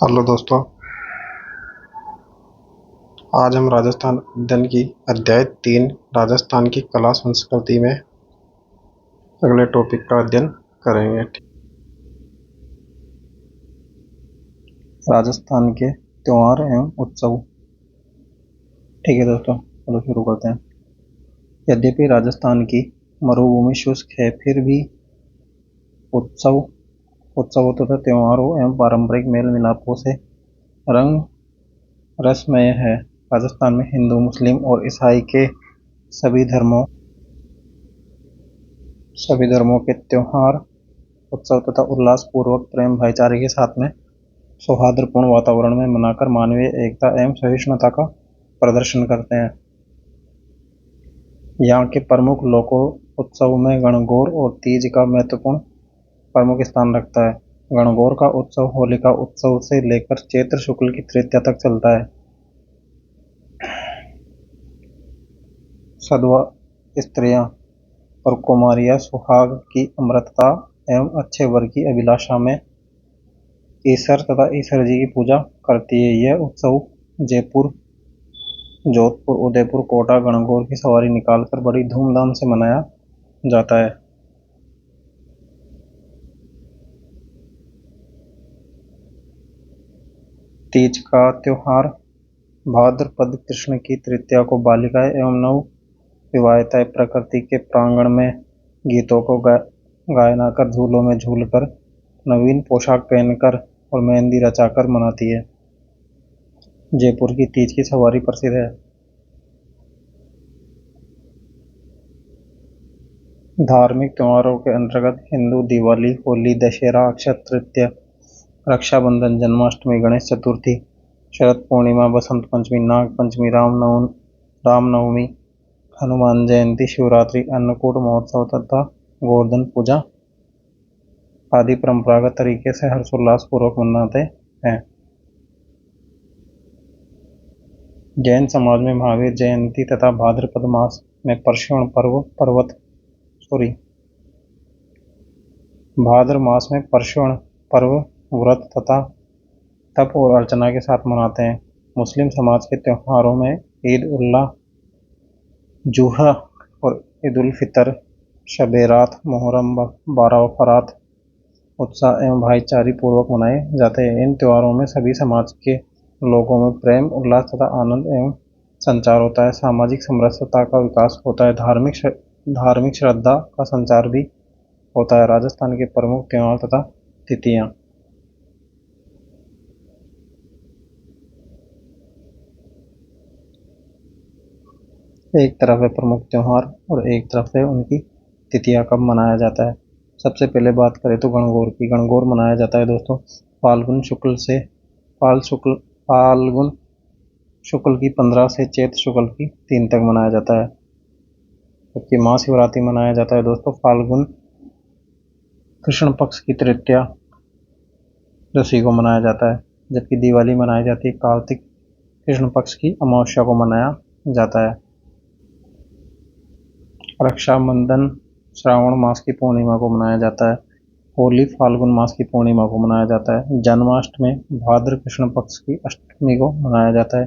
Hello दोस्तों। आज हम राजस्थान अध्ययन की अध्याय 3 राजस्थान की कला संस्कृति में अगले टॉपिक का अध्ययन करेंगे। राजस्थान के त्योहार एवं उत्सव। ठीक है दोस्तों, चलो शुरू करते हैं। यद्यपि राजस्थान की मरुभूमि शुष्क है, फिर भी उत्सव तथा त्योहारों एवं पारंपरिक मेल मिलापों से रंग रसमय है। राजस्थान में हिंदू, मुस्लिम और ईसाई के सभी धर्मों के त्योहार, उत्सव तथा उल्लास पूर्वक प्रेम भाईचारे के साथ में सौहार्दपूर्ण वातावरण में मनाकर मानवीय एकता एवं सहिष्णुता का प्रदर्शन करते हैं। यहाँ के प्रमुख लोक उत्सव में गणगौर और तीज का महत्वपूर्ण प्रमुख स्थान रखता है। गणगौर का उत्सव होलिका उत्सव से लेकर चैत्र शुक्ल की तृतीया तक चलता है। सधवा स्त्रियां और कुमारियां सुहाग की अमृतता एवं अच्छे वर की अभिलाषा में ईश्वर तथा ईश्वर जी की पूजा करती है। यह उत्सव जयपुर, जोधपुर, उदयपुर, कोटा गणगौर की सवारी निकालकर बड़ी धूमधाम से मनाया जाता है। तीज का त्योहार भाद्रपद कृष्ण की तृतीया को बालिकाएं एवं नव विवाहिताएं प्रकृति के प्रांगण में गीतों को गायना कर, झूलों में झूलकर, नवीन पोशाक पहनकर और मेहंदी रचाकर मनाती है। जयपुर की तीज की सवारी प्रसिद्ध है। धार्मिक त्योहारों के अंतर्गत हिंदू दिवाली, होली, दशहरा, अक्षय तृतीया, रक्षाबंधन, जन्माष्टमी, गणेश चतुर्थी, शरद पूर्णिमा, बसंत पंचमी, नाग पंचमी, रामनवमी, हनुमान जयंती, शिवरात्रि, अन्नकूट महोत्सव तथा गोवर्धन पूजा आदि परंपरागत तरीके से हर्षोल्लास पूर्वक मनाते हैं। जैन समाज में महावीर जयंती तथा भाद्रपद मास में भाद्र मास में परशुण पर्व व्रत तथा तप और अर्चना के साथ मनाते हैं। मुस्लिम समाज के त्योहारों में ईद उल जुहा और ईद उल फितर, शबे रात, मुहर्रम, बारह उत्साह एवं भाईचारी पूर्वक मनाए जाते हैं। इन त्योहारों में सभी समाज के लोगों में प्रेम, उल्लास तथा आनंद एवं संचार होता है। सामाजिक समरसता का विकास होता है। धार्मिक श्रद्धा का संचार भी होता है। राजस्थान के प्रमुख त्योहार तथा तिथियां। एक तरफ है प्रमुख त्योहार और एक तरफ है उनकी तिथियां कब मनाया जाता है। सबसे पहले बात करें तो गणगौर की। गणगौर मनाया जाता है दोस्तों फाल्गुन शुक्ल की 15 से चैत्र शुक्ल की 3 तक मनाया जाता है। जबकि महाशिवरात्रि मनाया जाता है दोस्तों फाल्गुन कृष्ण पक्ष की तृतीया दशी को मनाया जाता है। जबकि दिवाली मनाई जाती है कार्तिक कृष्ण पक्ष की अमावस्या को मनाया जाता है। रक्षाबंधन श्रावण मास की पूर्णिमा को मनाया जाता है। होली फाल्गुन मास की पूर्णिमा को मनाया जाता है। जन्माष्टमी भाद्र कृष्ण पक्ष की अष्टमी को मनाया जाता है।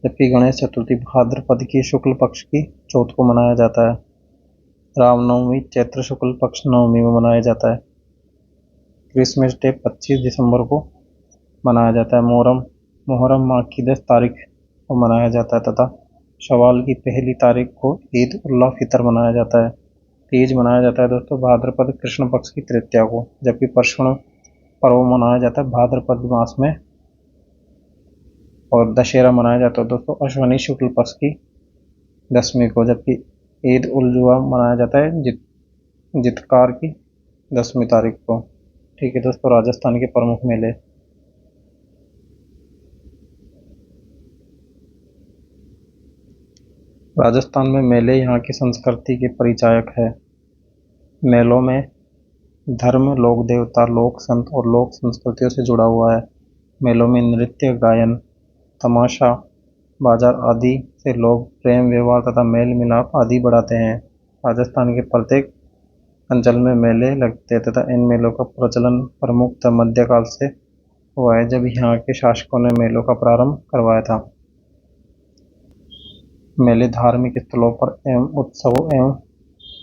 जबकि गणेश चतुर्थी भाद्रपद की शुक्ल पक्ष की चौथ को मनाया जाता है। रामनवमी चैत्र शुक्ल पक्ष नवमी में मनाया जाता है। क्रिसमस डे 25 दिसंबर को मनाया जाता है। मुहर्रम माह की 10 तारीख को मनाया जाता है तथा शवाल की पहली तारीख को ईद उल फितर मनाया जाता है। तीज मनाया जाता है दोस्तों भाद्रपद कृष्ण पक्ष की तृतीया को। जबकि परशुण पर्व मनाया जाता है भाद्रपद मास में। और दशहरा मनाया जाता है दोस्तों अश्विनी शुक्ल पक्ष की 10वीं को। जबकि ईद उल जुहा मनाया जाता है जितकार की 10वीं तारीख को। ठीक है दोस्तों, राजस्थान के प्रमुख मेले। राजस्थान में मेले यहाँ की संस्कृति के परिचायक है। मेलों में धर्म, लोक देवता, लोक संत और लोक संस्कृतियों से जुड़ा हुआ है। मेलों में नृत्य, गायन, तमाशा, बाजार आदि से लोग प्रेम, व्यवहार तथा मेल मिलाप आदि बढ़ाते हैं। राजस्थान के प्रत्येक अंचल में मेले लगते हैं तथा इन मेलों का प्रचलन प्रमुखतः मध्यकाल से हुआ है जब यहाँ के शासकों ने मेलों का प्रारंभ करवाया था। मेले धार्मिक स्थलों पर एवं उत्सवों एवं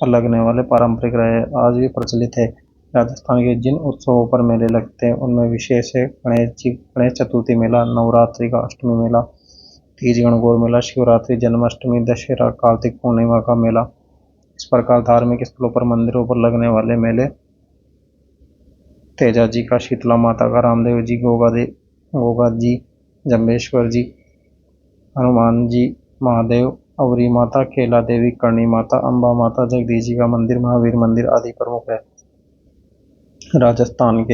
लगने वाले पारंपरिक रहे, आज भी प्रचलित है। राजस्थान के जिन उत्सवों पर मेले लगते हैं उनमें विशेष है गणेश चतुर्थी मेला, नवरात्रि का अष्टमी मेला, तीज गणगौर मेला, शिवरात्रि, जन्माष्टमी, दशहरा, कार्तिक पूर्णिमा का मेला। इस प्रकार धार्मिक स्थलों पर मंदिरों पर लगने वाले मेले तेजा जी का, शीतला माता का, रामदेव जी, गोगा जी, जम्बेश्वर जी, हनुमान जी, महादेव, अवरी माता, केला देवी, करणी माता, अम्बा माता, जगदीश जी का मंदिर, महावीर मंदिर आदि प्रमुख है। राजस्थान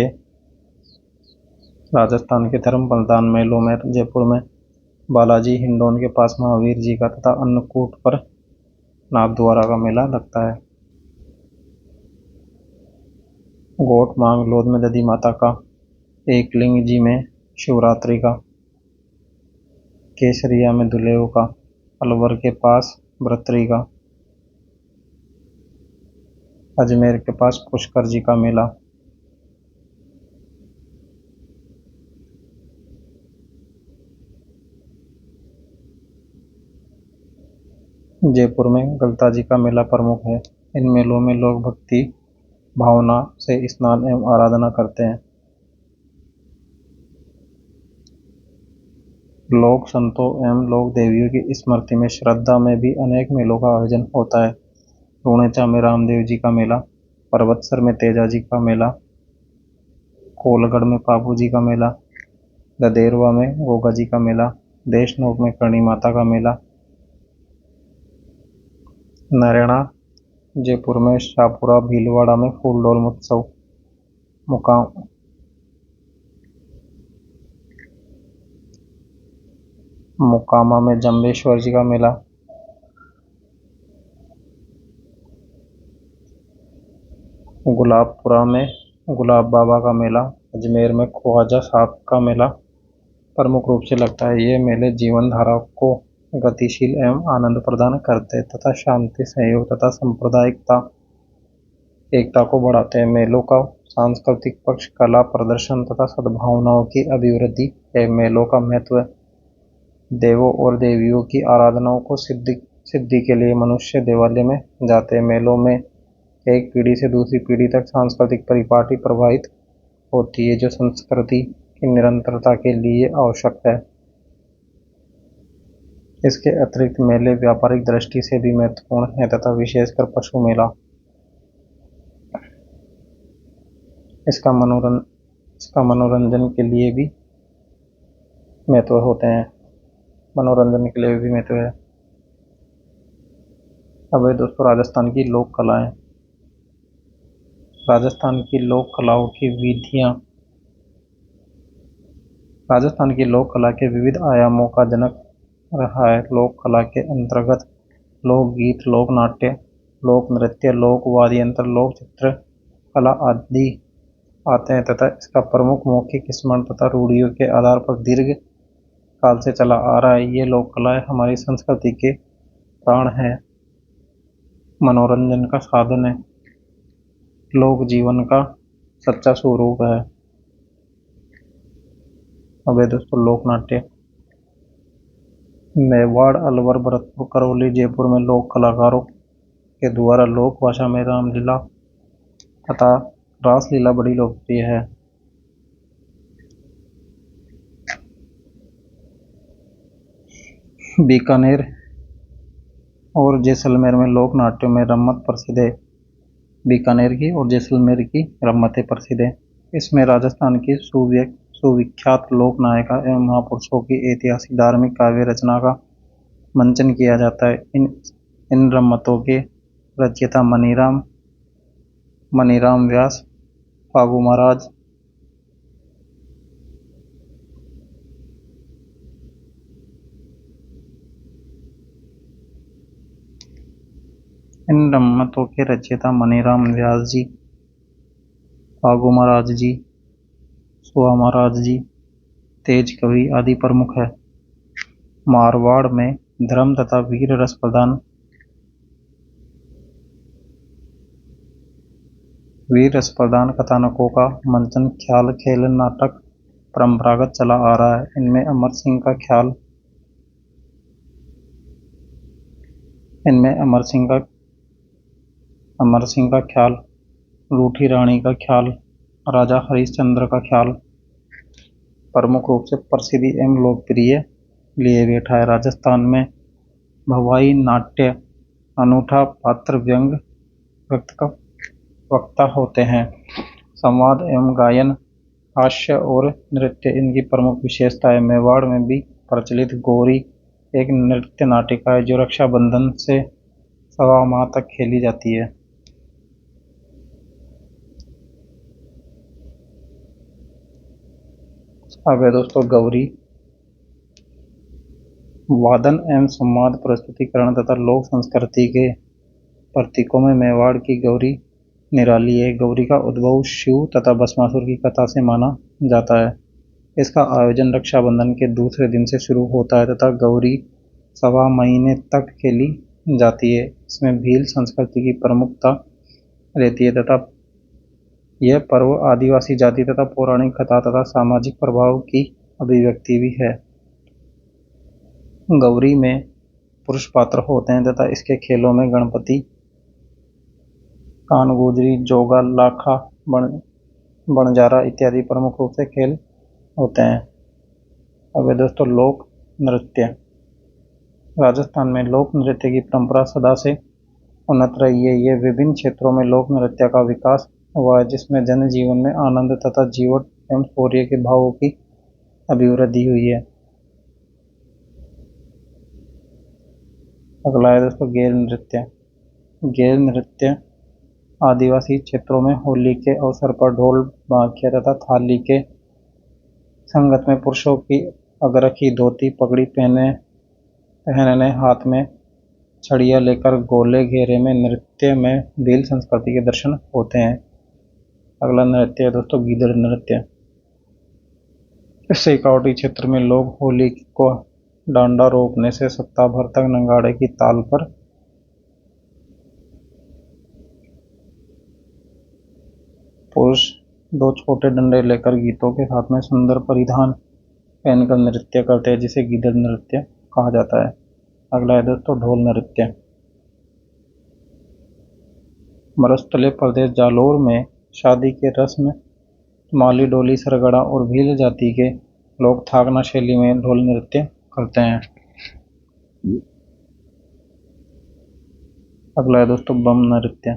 के धर्म प्रधान मेलों में जयपुर में बालाजी हिंडौन के पास महावीर जी का तथा अन्नकूट पर नाथद्वारा का मेला लगता है। गोट मांग लोध में दधी माता का, एकलिंग जी में शिवरात्रि का, केसरिया में दुलेव का, अलवर के पास भ्रतरी का, अजमेर के पास पुष्कर जी का मेला। जयपुर में गलता जी का मेला प्रमुख है। इन मेलों में लोग भक्ति भावना से स्नान एवं आराधना करते हैं। लोक संतों एवं लोक देवियों की स्मृति में श्रद्धा में भी अनेक मेलों का आयोजन होता है। रूणेचा में रामदेव जी का मेला, पर्वतसर में तेजा जी का मेला, कोलगढ़ में पापू जी का मेला, ददेरवा में गोगा जी का मेला, देशनोक में करणी माता का मेला, नरेणा जयपुर में शाहपुरा, भीलवाड़ा में फूलडोल महोत्सव, मोकामा में जम्बेश्वर जी का मेला, गुलाबपुरा में गुलाब बाबा का मेला, अजमेर में ख्वाजा साहब का मेला प्रमुख रूप से लगता है। ये मेले जीवन धारा को गतिशील एवं आनंद प्रदान करते तथा शांति, सहयोग तथा सांप्रदायिकता एकता को बढ़ाते हैं। मेलों का सांस्कृतिक पक्ष कला प्रदर्शन तथा सद्भावनाओं की अभिवृद्धि है। मेलों का महत्व देवों और देवियों की आराधनाओं को सिद्धि के लिए मनुष्य देवालय में जाते हैं। मेलों में एक पीढ़ी से दूसरी पीढ़ी तक सांस्कृतिक परिपाटी प्रवाहित होती है, जो संस्कृति की निरंतरता के लिए आवश्यक है। इसके अतिरिक्त मेले व्यापारिक दृष्टि से भी महत्वपूर्ण है तथा विशेषकर पशु मेला इसका मनोरंजन के लिए भी महत्व होते हैं। मनोरंजन के लिए भी महत्व है। अब है दोस्तों राजस्थान की लोक कलाएं। राजस्थान की लोक कलाओं की विधियां राजस्थान की लोक कला के विविध आयामों का जनक रहा है। लोक कला के अंतर्गत लोक गीत, लोक नाट्य, लोक नृत्य, लोक वाद्य यंत्र, लोक चित्र कला आदि आते हैं तथा इसका प्रमुख मौखिक स्मरण तथा रूढ़ियों के आधार पर दीर्घ काल से चला आ रहा है। ये लोक कलाएं हमारी संस्कृति के प्राण है, मनोरंजन का साधन है, लोक जीवन का सच्चा स्वरूप है। अब है दोस्तों लोक नाट्य। मेवाड़, अलवर, भरतपुर, करौली, जयपुर में लोक कलाकारों के द्वारा लोक भाषा में रामलीला तथा रासलीला बड़ी लोकप्रिय है। बीकानेर और जैसलमेर में लोक नाट्यों में रम्मत प्रसिद्ध है। बीकानेर की और जैसलमेर की रम्मतें प्रसिद्ध है। इसमें राजस्थान की सुविख्यात लोक नायिका एवं महापुरुषों की ऐतिहासिक धार्मिक काव्य रचना का मंचन किया जाता है। इन रम्मतों के रचयिता मनीराम व्यास, फागू महाराज, इन रम्मतों के रचयिता मनीराम व्यास जी, फागू महाराज जी, सुहा महाराज जी, तेज कवि आदि प्रमुख है। मारवाड़ में धर्म तथा वीर रस प्रधान कथानकों का मंचन ख्याल खेल नाटक परंपरागत चला आ रहा है। इनमें अमर सिंह का ख्याल, रूठी रानी का ख्याल, राजा हरिश्चंद्र का ख्याल प्रमुख रूप से प्रसिद्धि एवं लोकप्रिय लिए बैठा है। राजस्थान में भवाई नाट्य, अनूठा पात्र, व्यंग वक्ता होते हैं। संवाद एवं गायन, हास्य और नृत्य इनकी प्रमुख विशेषता है। मेवाड़ में भी प्रचलित गौरी एक नृत्य नाटिका है जो रक्षाबंधन से सवा माह तक खेली जाती है। अब है दोस्तों गौरी। वादन एवं संवाद प्रस्तुतिकरण तथा लोक संस्कृति के प्रतीकों में मेवाड़ की गौरी निराली है। गौरी का उद्भव शिव तथा भस्मासुर की कथा से माना जाता है। इसका आयोजन रक्षाबंधन के दूसरे दिन से शुरू होता है तथा गौरी सवा महीने तक खेली जाती है। इसमें भील संस्कृति की प्रमुखता रहती है तथा यह पर्व आदिवासी जाति तथा पौराणिक कथा तथा सामाजिक प्रभाव की अभिव्यक्ति भी है। गौरी में पुरुष पात्र होते हैं तथा इसके खेलों में गणपति, कानगुजरी, जोगा, लाखा, बणजारा इत्यादि प्रमुख रूप से खेल होते हैं। अब दोस्तों लोक नृत्य। राजस्थान में लोक नृत्य की परंपरा सदा से उन्नत रही है। ये विभिन्न क्षेत्रों में लोक नृत्य का विकास हुआ है जिसमें जनजीवन में आनंद तथा जीवन एवं शौर्य के भावों की अभिवृद्धि हुई है। अगला है दोस्तों गेल नृत्य। गेल नृत्य आदिवासी क्षेत्रों में होली के अवसर पर ढोल, बांकिया तथा थाली के संगत में पुरुषों की अगरखी धोती पगड़ी पहनने हाथ में छड़िया लेकर गोले घेरे में नृत्य में भील संस्कृति के दर्शन होते हैं। अगला नृत्य है दोस्तों गीदड़ नृत्य। सिकावटी क्षेत्र में लोग होली को डांडा रोकने से सप्ताह भर तक नगाड़े की ताल पर पुरुष दो छोटे डंडे लेकर गीतों के साथ में सुंदर परिधान पहनकर नृत्य करते हैं जिसे गीदड़ नृत्य कहा जाता है। अगला है दोस्तों ढोल नृत्य। मरुस्थलीय प्रदेश जालोर में शादी के रस्म माली डोली सरगड़ा और भील जाति के लोग थागना शैली में ढोल नृत्य करते हैं। अगला है दोस्तों बम नृत्य।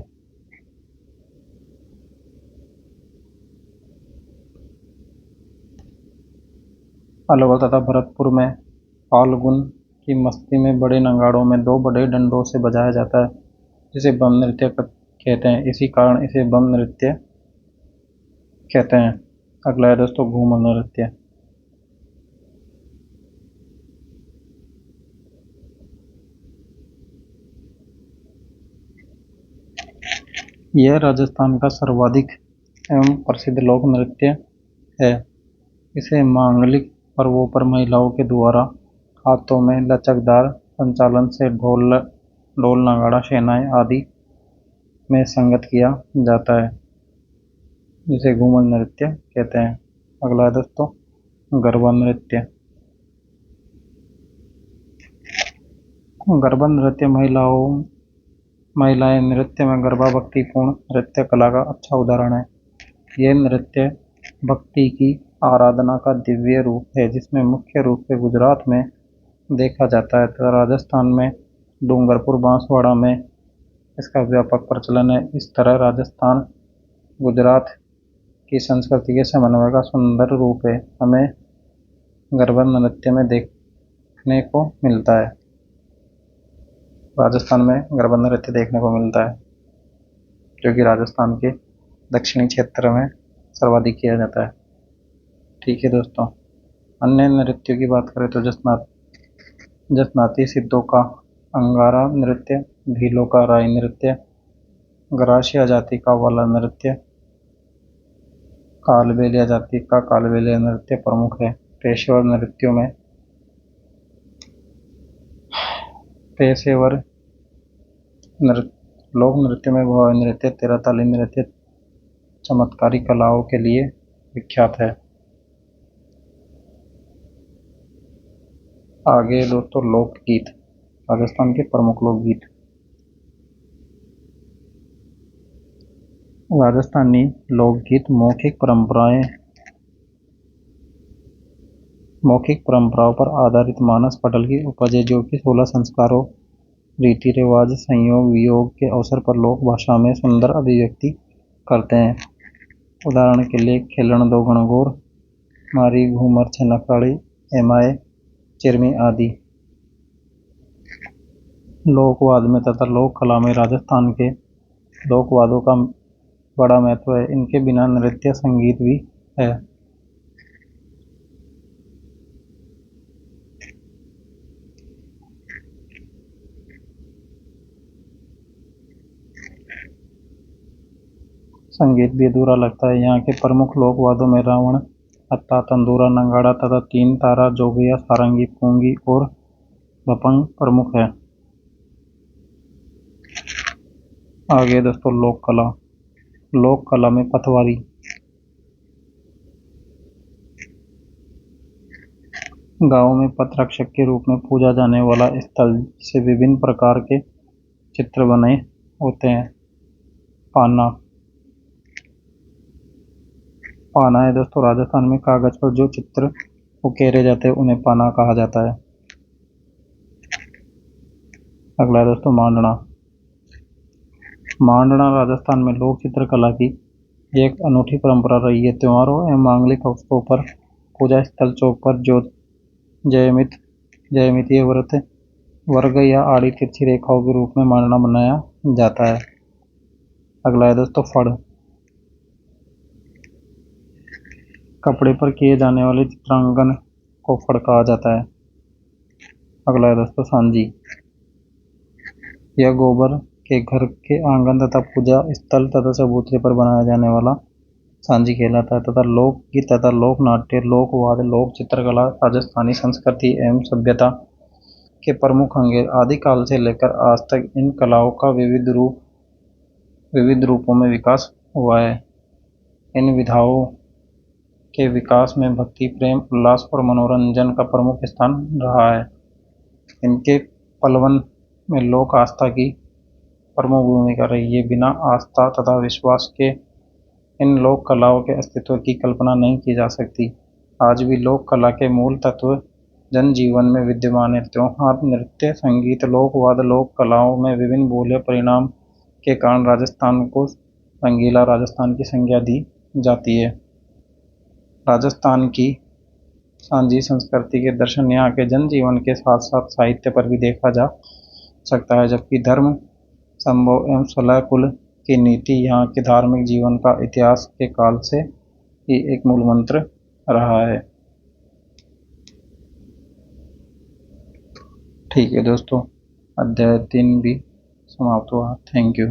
अलवर तथा भरतपुर में फाल्गुन की मस्ती में बड़े नगाड़ों में दो बड़े डंडों से बजाया जाता है जिसे बम नृत्य कहते हैं। इसी कारण इसे बम नृत्य कहते हैं। अगला है दोस्तों घूमर नृत्य। यह राजस्थान का सर्वाधिक एवं प्रसिद्ध लोक नृत्य है। इसे मांगलिक पर्वों पर महिलाओं के द्वारा हाथों में लचकदार संचालन से ढोल नगाड़ा शहनाई आदि में संगत किया जाता है जिसे घूमर नृत्य कहते हैं। अगला है दोस्तों गरबा नृत्य। गरबा नृत्य महिलाएं नृत्य में गरबा भक्तिपूर्ण नृत्य कला का अच्छा उदाहरण है। यह नृत्य भक्ति की आराधना का दिव्य रूप है जिसमें मुख्य रूप से गुजरात में देखा जाता है तथा राजस्थान में डूंगरपुर बांसवाड़ा में इसका व्यापक प्रचलन है। इस तरह राजस्थान गुजरात की संस्कृति के समन्वय का सुंदर रूप है हमें गरबा नृत्य में देखने को मिलता है। राजस्थान में गरबा नृत्य देखने को मिलता है जो कि राजस्थान के दक्षिणी क्षेत्र में सर्वाधिक किया जाता है। ठीक है दोस्तों, अन्य नृत्यों की बात करें तो जसनाती सिद्धों का अंगारा नृत्य, भीलों का राई नृत्य, ग्रासिया जाति का वाला नृत्य, कालबेलिया जाति का कालबेलिया नृत्य प्रमुख है। पेशेवर लोक नृत्य में भवाई नृत्य, तेराताली नृत्य चमत्कारी कलाओं के लिए विख्यात है। आगे दोस्तों लोकगीत, राजस्थान के प्रमुख लोकगीत। राजस्थानी लोकगीत मौखिक परंपराओं पर आधारित मानस पटल की उपज है, जो कि 16 संस्कारों, रीति रिवाज, संयोग वियोग के अवसर पर लोक भाषा में सुंदर अभिव्यक्ति करते हैं। उदाहरण के लिए खेलन दो गणगौर, मारी घूमर छनकाड़ी, एमाए चिरमी आदि। लोकवाद में तथा लोक कला में राजस्थान के लोकवादों का बड़ा महत्व है। इनके बिना नृत्य संगीत भी है। संगीत भी अधूरा लगता है। यहाँ के प्रमुख लोकवादों में रावण, अत्ता, तंदूरा, नंगाड़ा तथा तीन तारा, जोगिया, सारंगी, पूंगी और भपंग प्रमुख है। आगे दोस्तों लोक कला। लोक कला में पटवारी, गांव में पथ रक्षक के रूप में पूजा जाने वाला स्थल से विभिन्न प्रकार के चित्र बने होते हैं। पाना, पाना है दोस्तों राजस्थान में कागज पर जो चित्र उकेरे जाते हैं उन्हें पाना कहा जाता है। अगला है दोस्तों मांडना। मांडना राजस्थान में लोक चित्रकला की एक अनूठी परंपरा रही है। त्योहारों एवं मांगलिक अवसरों पर पूजा स्थल चौक पर जो जयमितीय व्रत वर्ग या आड़ी तिरछी रेखाओं के रूप में मांडना बनाया जाता है। अगला है दोस्तों फड़, कपड़े पर किए जाने वाले चित्रांकन को फड़ कहा जाता है। अगला है दोस्तों सांजी, यह गोबर के घर के आंगन तथा पूजा स्थल तथा चबूतरे पर बनाया जाने वाला सांजी कहलाता है। तथा लोकगीत तथा लोक नाट्य, लोकवाद, लोक चित्रकला राजस्थानी संस्कृति एवं सभ्यता के प्रमुख अंग हैं। आदिकाल से लेकर आज तक इन कलाओं का विविध रूपों में विकास हुआ है। इन विधाओं के विकास में भक्ति, प्रेम, उल्लास और मनोरंजन का प्रमुख स्थान रहा है। इनके पलवन में लोक आस्था की प्रमुख भूमिका रही है। बिना आस्था तथा विश्वास के इन लोक कलाओं के अस्तित्व की कल्पना नहीं की जा सकती। आज भी लोक कला के मूल तत्व जनजीवन में विद्यमान है। त्योहार, नृत्य, संगीत, लोकवाद, लोक कलाओं में विभिन्न बोले परिणाम के कारण राजस्थान को रंगीला राजस्थान की संज्ञा दी जाती है। राजस्थान की सांझी संस्कृति के दर्शन यहाँ के जनजीवन के साथ साथ साहित्य पर भी देखा जा सकता है, जबकि धर्म, संभव एवं सलह कुल की नीति यहाँ के धार्मिक जीवन का इतिहास के काल से ही एक मूल मंत्र रहा है। ठीक है दोस्तों, अध्याय 3 भी समाप्त हुआ। Thank you.